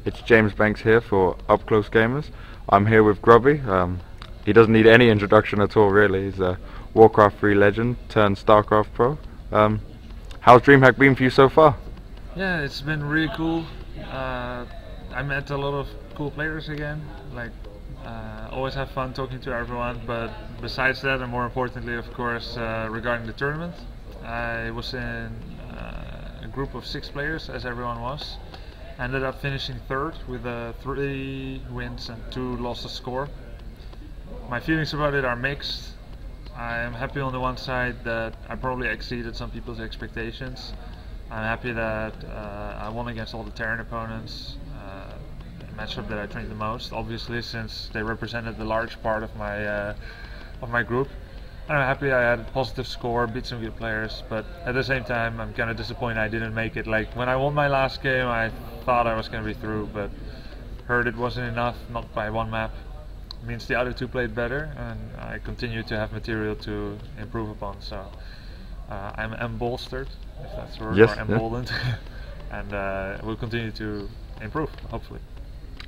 It's James Banks here for UpCloseGamers. I'm here with Grubby. He doesn't need any introduction at all, really. He's a Warcraft 3 legend turned Starcraft pro. How's DreamHack been for you so far? Yeah, it's been really cool. I met a lot of cool players again. Always have fun talking to everyone. But besides that, and more importantly, of course, regarding the tournament, I was in a group of 6 players, as everyone was. Ended up finishing third with 3 wins and 2 losses score. My feelings about it are mixed. I am happy on the one side that I probably exceeded some people's expectations. I'm happy that I won against all the Terran opponents, a matchup that I trained the most, obviously, since they represented the large part of my group. And I'm happy I had a positive score, beat some good players, but at the same time I'm kind of disappointed I didn't make it. Like, when I won my last game, I thought I was going to be through, but heard it wasn't enough, not by 1 map. It means the other 2 played better, and I continue to have material to improve upon, so I'm embolstered, if that's the word, yes, or emboldened, and we'll continue to improve, hopefully.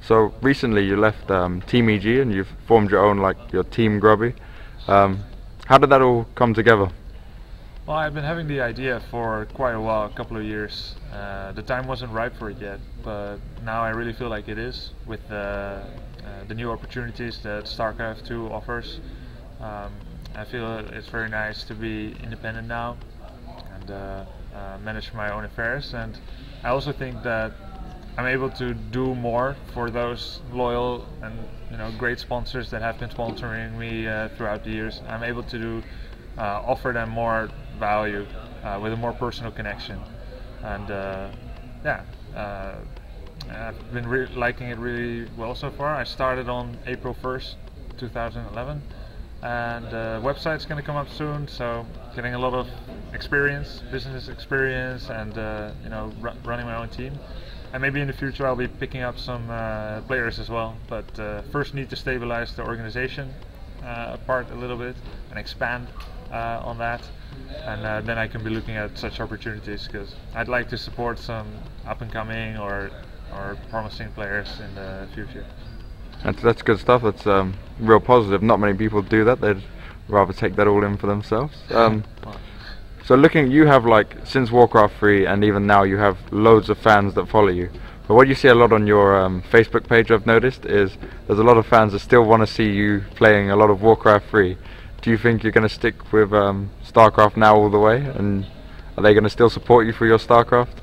So recently you left Team EG and you've formed your own, your Team Grubby. How did that all come together? Well, I've been having the idea for quite a while, a couple of years. The time wasn't ripe for it yet, but now I really feel like it is, with the new opportunities that Starcraft 2 offers. I feel it's very nice to be independent now and manage my own affairs, and I also think that I'm able to do more for those loyal and great sponsors that have been sponsoring me throughout the years. I'm able to offer them more value with a more personal connection, and I've been liking it really well so far. I started on April 1st, 2011, and the website's going to come up soon, so getting a lot of experience, business experience, and running my own team. And maybe in the future I'll be picking up some players as well, but first need to stabilize the organization part a little bit and expand on that, and then I can be looking at such opportunities, because I'd like to support some up-and-coming or promising players in the future. That's good stuff. That's real positive. Not many people do that. They'd rather take that all in for themselves. So you have, since Warcraft 3 and even now, you have loads of fans that follow you. But what you see a lot on your Facebook page, I've noticed, is there's a lot of fans that still want to see you playing a lot of Warcraft 3. Do you think you're going to stick with Starcraft now all the way? And are they going to still support you for your Starcraft?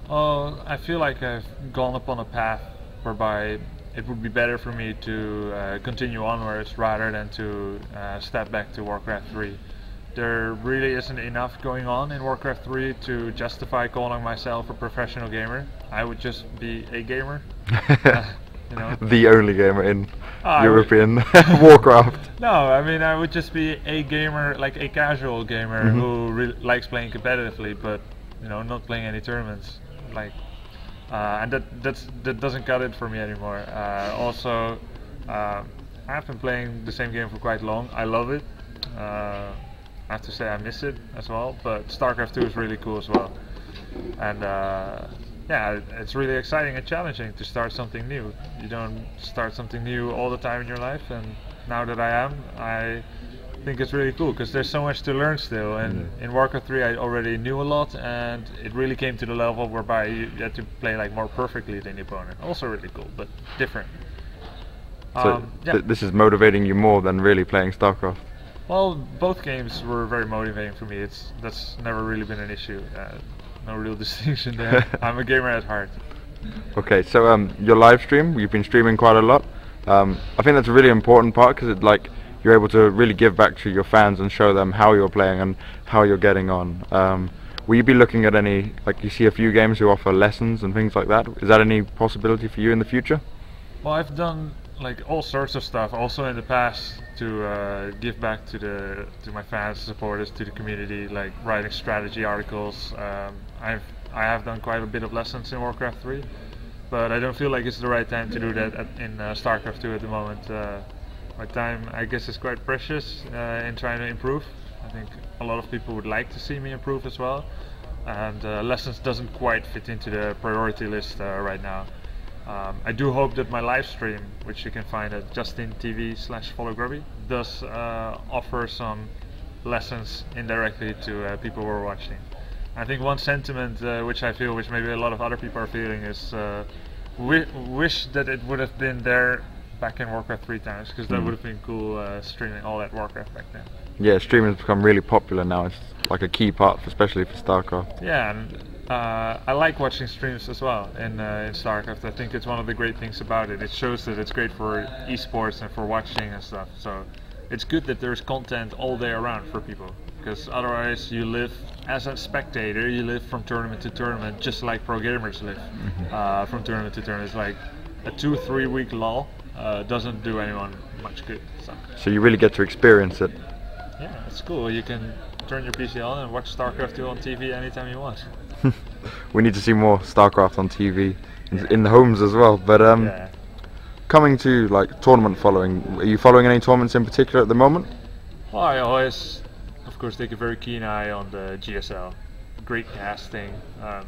I feel like I've gone upon a path whereby it would be better for me to continue onwards rather than to step back to Warcraft 3. There really isn't enough going on in Warcraft 3 to justify calling myself a professional gamer. I would just be a gamer. The only gamer in European Warcraft. No, I mean, I would just be a gamer, like a casual gamer who really likes playing competitively, but not playing any tournaments. And that doesn't cut it for me anymore. Also, I've been playing the same game for quite long. I love it. I have to say I miss it as well, but StarCraft 2 is really cool as well. And it's really exciting and challenging to start something new. You don't start something new all the time in your life, and now that I think it's really cool, because there's so much to learn still. And in Warcraft 3 I already knew a lot, and it really came to the level whereby you had to play more perfectly than the opponent. Also really cool, but different. So this is motivating you more than really playing StarCraft? Well, both games were very motivating for me. That's never really been an issue. No real distinction there. I'm a gamer at heart. Okay, so your live stream, you've been streaming quite a lot. I think that's a really important part, because you're able to really give back to your fans and show them how you're playing and how you're getting on. Will you be looking at any, you see a few games who offer lessons and things like that? Is that any possibility for you in the future? Well, I've done all sorts of stuff also in the past to give back to my fans, supporters, to the community, like writing strategy articles. I have done quite a bit of lessons in Warcraft 3, but I don't feel like it's the right time to do that in Starcraft 2 at the moment. My time, I guess, is quite precious in trying to improve. I think a lot of people would like to see me improve as well, and lessons doesn't quite fit into the priority list right now. I do hope that my live stream, which you can find at JustinTV/followGrubby, does offer some lessons indirectly to people who are watching. I think one sentiment which I feel, which maybe a lot of other people are feeling, is wish that it would have been there back in Warcraft 3 times, because that would have been cool streaming all that Warcraft back then. Yeah, streaming has become really popular now. It's like a key part, especially for Starcraft. Yeah, and I like watching streams as well in Starcraft. I think it's one of the great things about it. It shows that it's great for esports and for watching and stuff. So it's good that there's content all day around for people, because otherwise you live as a spectator, you live from tournament to tournament, just like pro gamers live from tournament to tournament. It's like a 2-3 week lull doesn't do anyone much good. So you really get to experience it. Yeah, it's cool. You can turn your PC on and watch StarCraft 2 on TV anytime you want. We need to see more StarCraft on TV in the homes as well. But coming to like tournament following, are you following any tournaments in particular at the moment? Well, I always, of course, take a very keen eye on the GSL. Great casting,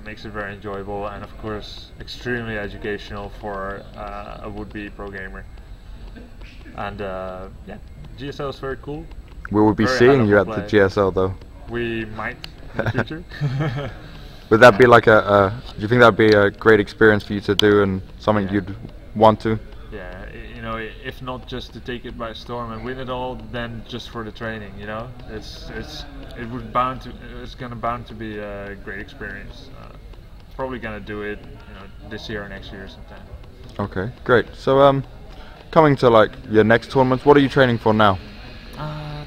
makes it very enjoyable, and of course extremely educational for a would-be pro gamer. And yeah, GSL is very cool. We will be seeing you at the GSL though. We might in the future. Would that be like do you think that would be a great experience for you to do and something you'd want to? Yeah, you know, if not just to take it by storm and win it all, then just for the training, you know. It's bound to be a great experience. Probably gonna do it, you know, this year or next year sometime. Okay, great. So coming to like your next tournaments, what are you training for now?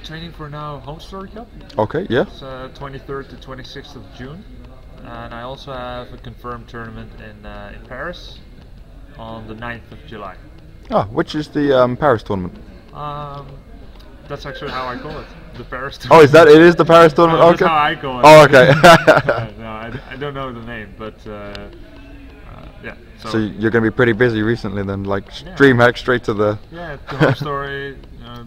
Training for now Home Story Cup. Okay, yeah. It's 23rd to 26th of June, and I also have a confirmed tournament in Paris on the 9th of July. Ah, which is the Paris tournament? That's actually how I call it, the Paris tournament. Oh, is that it? Is the Paris tournament? No, okay. That's how I call it. Oh, okay. No, I don't know the name, but yeah. So you're going to be pretty busy recently then, like stream hack straight to the. Yeah, the Home Story. You know,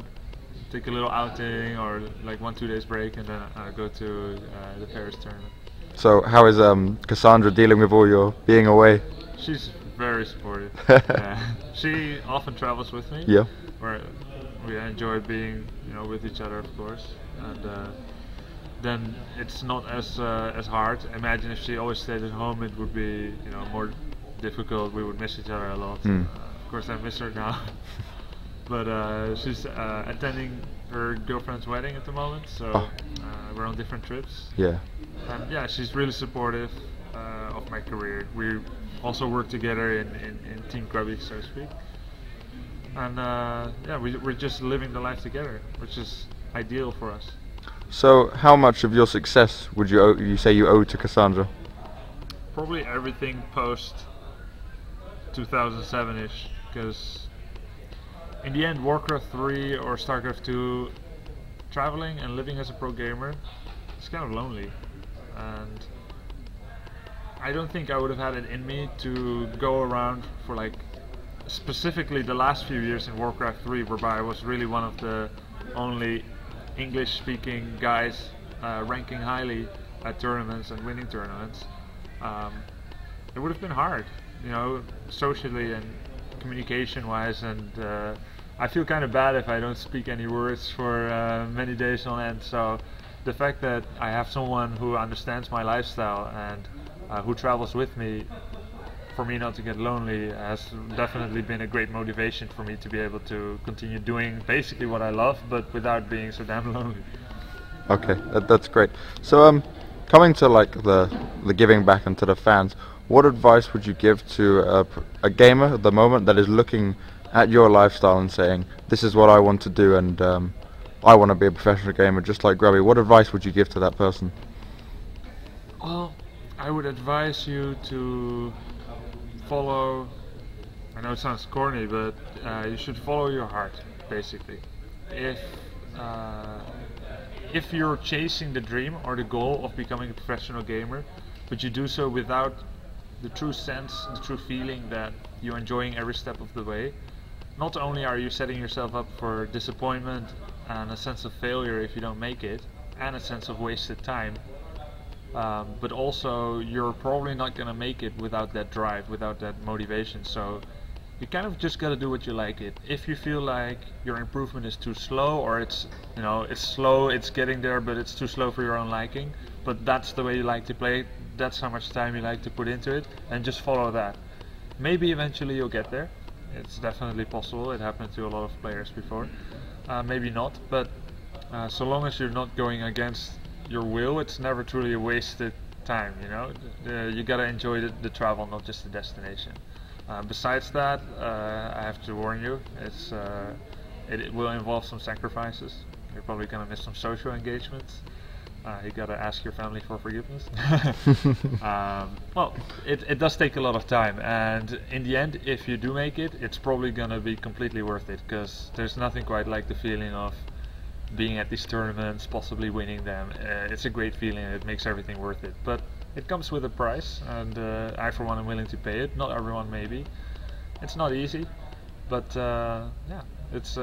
take a little outing or like 1-2 days break, and then go to the Paris tournament. So how is Cassandra dealing with all your being away? She's very supportive. She often travels with me. Yeah. Where we enjoy being, you know, with each other, of course, and then it's not as hard. Imagine if she always stayed at home, it would be, you know, more difficult. We would miss each other a lot. Of course, I miss her now. But she's attending her girlfriend's wedding at the moment, so we're on different trips. Yeah. And yeah, she's really supportive of my career. We also work together in Team Grubby, so to speak. And yeah, we're just living the life together, which is ideal for us. So how much of your success would you say you owe to Cassandra? Probably everything post 2007-ish, because in the end, Warcraft 3 or Starcraft 2, traveling and living as a pro gamer, it's kind of lonely, and I don't think I would have had it in me to go around for like specifically the last few years in Warcraft 3, whereby I was really one of the only English-speaking guys ranking highly at tournaments and winning tournaments. It would have been hard, you know, socially and communication-wise, and I feel kind of bad if I don't speak any words for many days on end. So the fact that I have someone who understands my lifestyle and who travels with me, for me not to get lonely, has definitely been a great motivation for me to be able to continue doing basically what I love, but without being so damn lonely. Okay, that's great. So coming to like the giving back and to the fans, what advice would you give to a gamer at the moment that is looking at your lifestyle and saying, this is what I want to do, and I want to be a professional gamer just like Grubby? What advice would you give to that person? Well, I would advise you to follow, I know it sounds corny, but you should follow your heart, basically. If you're chasing the dream or the goal of becoming a professional gamer, but you do so without the true sense, the true feeling that you're enjoying every step of the way, not only are you setting yourself up for disappointment and a sense of failure if you don't make it, and a sense of wasted time, but also you're probably not gonna make it without that drive, without that motivation. So you kind of just gotta do what you like it. If you feel like your improvement is too slow, or it's it's slow, it's getting there, but it's too slow for your own liking, but that's the way you like to play, that's how much time you like to put into it, and just follow that. Maybe eventually you'll get there. It's definitely possible. It happened to a lot of players before. Maybe not, but so long as you're not going against your will, it's never truly a wasted time. You gotta enjoy the travel, not just the destination. Besides that, I have to warn you, it will involve some sacrifices. You're probably gonna miss some social engagements. You gotta ask your family for forgiveness. Well, it does take a lot of time, and in the end, if you do make it, it's probably gonna be completely worth it, because there's nothing quite like the feeling of being at these tournaments, possibly winning them. It's a great feeling, and it makes everything worth it. But it comes with a price, and I for one am willing to pay it. Not everyone, maybe. It's not easy, but yeah, it's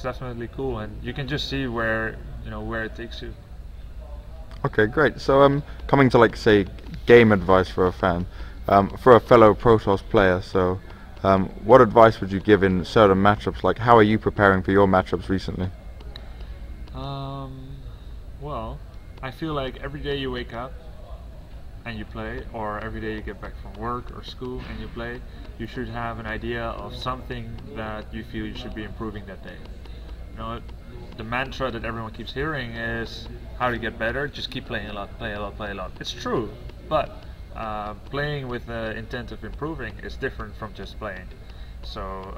definitely cool, and you can just see where it takes you. Okay, great. So coming to say game advice for a fan, for a fellow Protoss player. So what advice would you give in certain matchups? Like, how are you preparing for your matchups recently? Well, I feel like every day you wake up and you play, or every day you get back from work or school and you play, you should have an idea of something that you feel you should be improving that day. The mantra that everyone keeps hearing is how to get better, just keep playing a lot, play a lot, play a lot. It's true, but playing with the intent of improving is different from just playing. So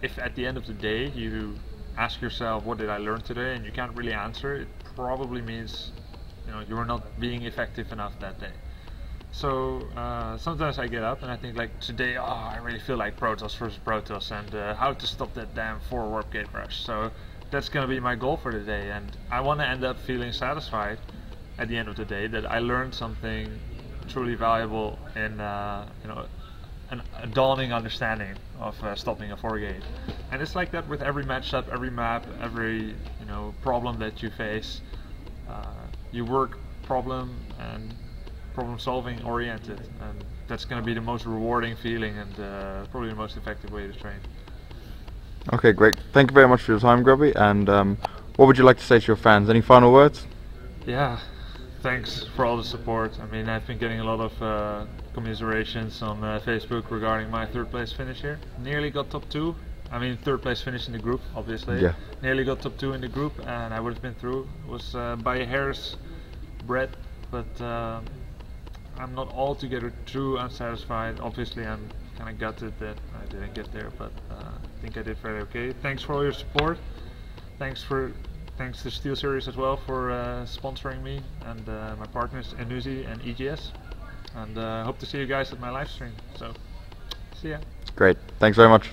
if at the end of the day you ask yourself, what did I learn today, and you can't really answer, it probably means you were not being effective enough that day. So sometimes I get up and I think, like, today, I really feel like Protoss versus Protoss, and how to stop that damn 4 warp gate rush. So that's gonna be my goal for the day, and I want to end up feeling satisfied at the end of the day that I learned something truly valuable in a dawning understanding of stopping a 4 gate. And it's like that with every matchup, every map, every problem that you face. You work problem solving oriented, and that's going to be the most rewarding feeling, and probably the most effective way to train. Okay, great. Thank you very much for your time, Grubby. And what would you like to say to your fans? Any final words? Yeah, thanks for all the support. I mean, I've been getting a lot of commiserations on Facebook regarding my 3rd place finish here. Nearly got top 2. I mean, 3rd place finish in the group, obviously. Yeah. Nearly got top 2 in the group, and I would have been through. It was by a hair's breadth, but I'm not altogether too unsatisfied. Obviously, I'm kind of gutted that I didn't get there, but I think I did very okay. Thanks for all your support. Thanks to SteelSeries as well for sponsoring me, and my partners Enuzi and EGS. And hope to see you guys at my live stream. So, see ya. Great. Thanks very much.